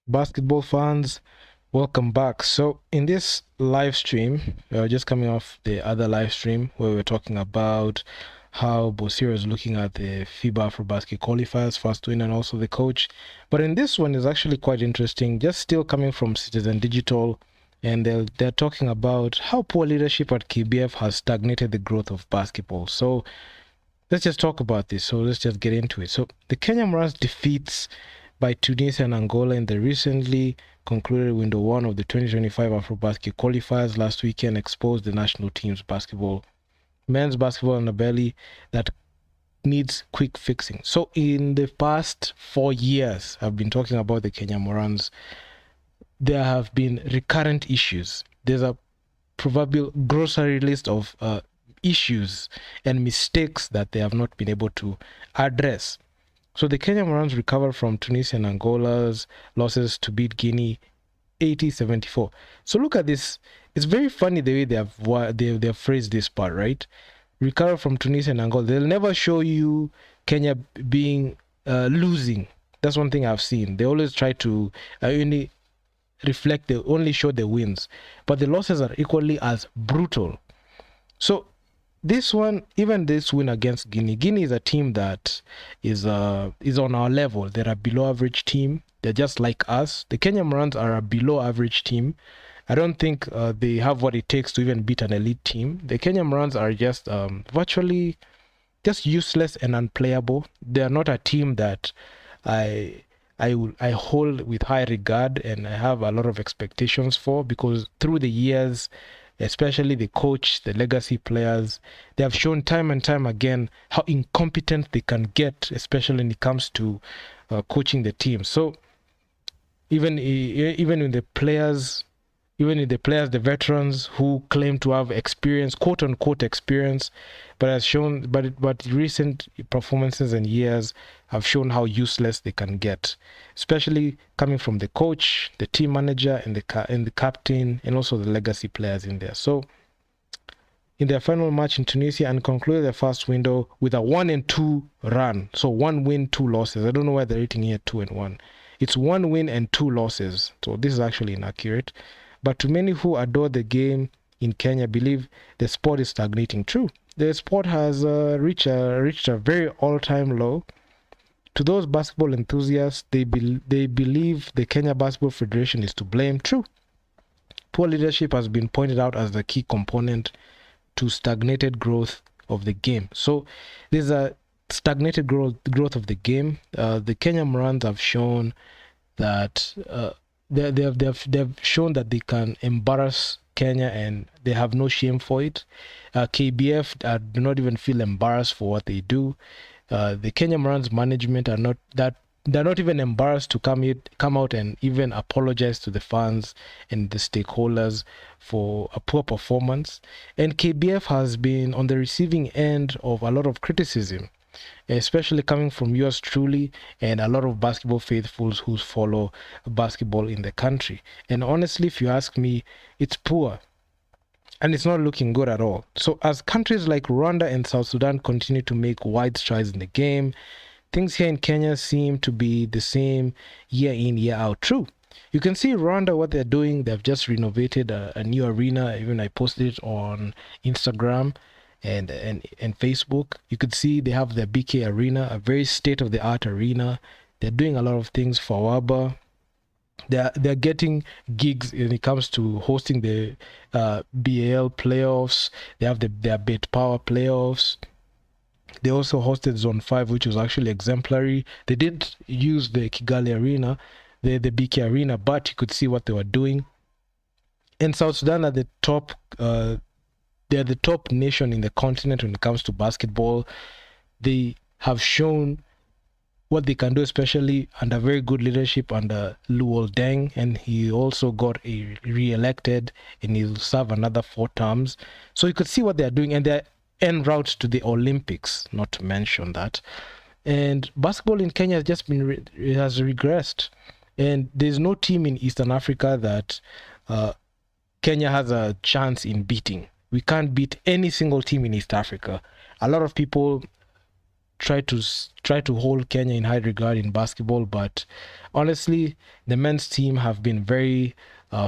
Basketball fans, welcome back. So, in this live stream, just coming off the other live stream where we were talking about how Bosira is looking at the FIBA Afrobasket qualifiers, first win, and also the coach. But in this one is actually quite interesting, just still coming from Citizen Digital, and they're talking about how poor leadership at KBF has stagnated the growth of basketball. So, let's just talk about this. So, let's just get into it. So, the Kenya Morans defeats by Tunisia and Angola in the recently concluded window one of the 2025 Afrobasket qualifiers last weekend exposed the national team's men's basketball underbelly that needs quick fixing. So in the past 4 years, I've been talking about the Kenya Morans. There have been recurrent issues. There's a proverbial grocery list of issues and mistakes that they have not been able to address. So the Kenya Morans recovered from Tunisia and Angola's losses to beat Guinea 80-74. So look at this. It's very funny the way they've phrased this part, right? Recover from Tunisia and Angola. They'll never show you Kenya being losing. That's one thing I've seen. They always try to only only show the wins, but the losses are equally as brutal. So this one, even this win against Guinea is a team that is on our level. They're a below average team. They're just like us. The Kenya Morans are a below average team. I don't think they have what it takes to even beat an elite team. The Kenya Morans are just virtually just useless and unplayable. They are not a team that I hold with high regard and I have a lot of expectations for, because through the years, especially the coach, the legacy players, they have shown time and time again how incompetent they can get, especially when it comes to coaching the team. So even in the players, the veterans who claim to have experience, quote unquote experience, but recent performances and years have shown how useless they can get, especially coming from the coach, the team manager, and the captain, and also the legacy players in there. So in their final match in Tunisia and concluded their first window with a 1-2 run. So 1 win, 2 losses. I don't know why they're rating here 2-1. It's 1 win and 2 losses. So this is actually inaccurate. But to many who adore the game in Kenya believe the sport is stagnating. True, the sport has reached a very all-time low. To those basketball enthusiasts, they believe the Kenya Basketball Federation is to blame. True, poor leadership has been pointed out as the key component to stagnated growth of the game. So there's a stagnated growth of the game. The Kenya Morans have shown that they've shown that they can embarrass Kenya and they have no shame for it. KBF do not even feel embarrassed for what they do. The Kenya Morans management they're not even embarrassed to come out and even apologize to the fans and the stakeholders for a poor performance. And KBF has been on the receiving end of a lot of criticism, especially coming from yours truly and a lot of basketball faithfuls who follow basketball in the country. And honestly, if you ask me, it's poor and it's not looking good at all. So as countries like Rwanda and South Sudan continue to make wide strides in the game, things here in Kenya seem to be the same year in, year out. True. You can see Rwanda, what they're doing. They've just renovated a new arena. Even I posted it on Instagram and Facebook. You could see they have the BK Arena, a very state-of-the-art arena. They're doing a lot of things for Waba. They're getting gigs when it comes to hosting the BAL playoffs. They have their Bet Power playoffs. They also hosted Zone 5, which was actually exemplary. They did use the Kigali Arena, the BK Arena, but you could see what they were doing. And South Sudan are the top. They're the top nation in the continent when it comes to basketball. They have shown what they can do, especially under very good leadership under Luol Deng, and he also got re-elected, and he'll serve another 4 terms. So you could see what they're doing, and they're en route to the Olympics, not to mention that. And basketball in Kenya has just has regressed, and there's no team in Eastern Africa that Kenya has a chance in beating. We can't beat any single team in East Africa. A lot of people try to hold Kenya in high regard in basketball, but honestly, the men's team have been very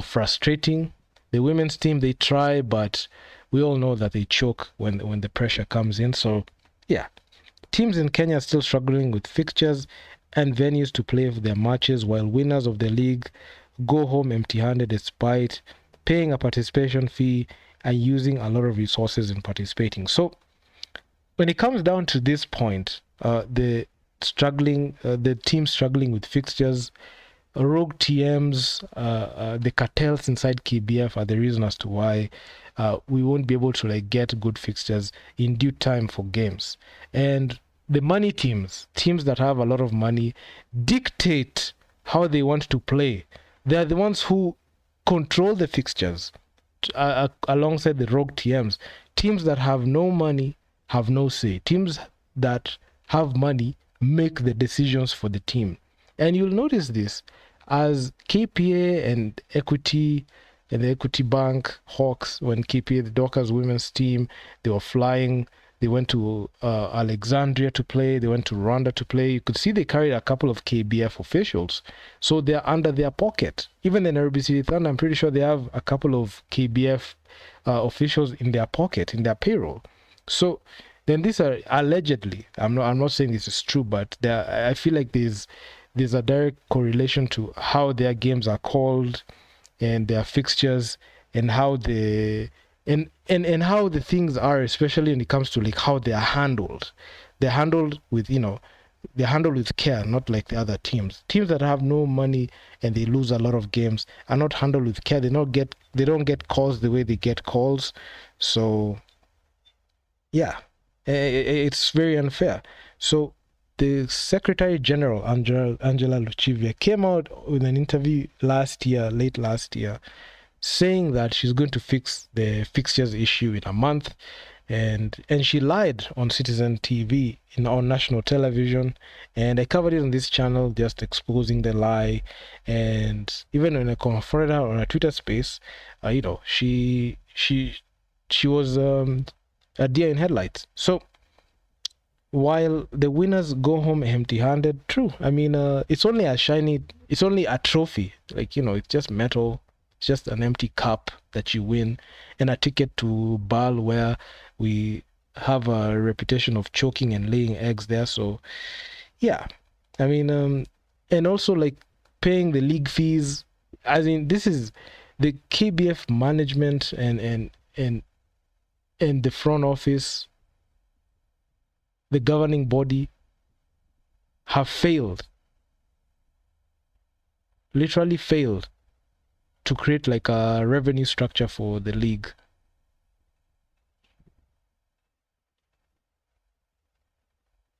frustrating. The women's team, they try, but we all know that they choke when the pressure comes in. So yeah, teams in Kenya are still struggling with fixtures and venues to play their matches, while winners of the league go home empty-handed despite paying a participation fee and using a lot of resources in participating. So when it comes down to this point, the team struggling with fixtures, rogue TMs, the cartels inside KBF are the reason as to why we won't be able to like get good fixtures in due time for games. And the money teams that have a lot of money, dictate how they want to play. They are the ones who control the fixtures alongside the rogue TMs. Teams that have no money have no say. Teams that have money make the decisions for the team. And you'll notice this as KPA and Equity and the Equity Bank Hawks, when KPA, the Dockers women's team, they were flying. They went to Alexandria to play. They went to Rwanda to play. You could see they carried a couple of KBF officials. So they're under their pocket. Even the Nairobi City Thunder, I'm pretty sure they have a couple of KBF officials in their pocket, in their payroll. So then these are allegedly, I'm not saying this is true, but I feel like there's a direct correlation to how their games are called and their fixtures and how and how the things are, especially when it comes to like how they are handled. They're handled with, they're handled with care, not like the other teams. Teams that have no money and they lose a lot of games are not handled with care. They don't get calls the way they get calls. So yeah, it's very unfair. So the Secretary General, Angela Luchivia, came out with an interview late last year, saying that she's going to fix the fixtures issue in a month. And she lied on Citizen TV, on national television. And I covered it on this channel, just exposing the lie. And even when I confronted her on a Twitter space, she was a deer in headlights. So while the winners go home empty-handed, true. I mean, it's only a trophy. Like, it's just metal. It's just an empty cup that you win, and a ticket to Bal, where we have a reputation of choking and laying eggs there. So yeah, I mean, and also like paying the league fees. I mean, this is the KBF management and the front office, the governing body, have literally failed to create like a revenue structure for the league.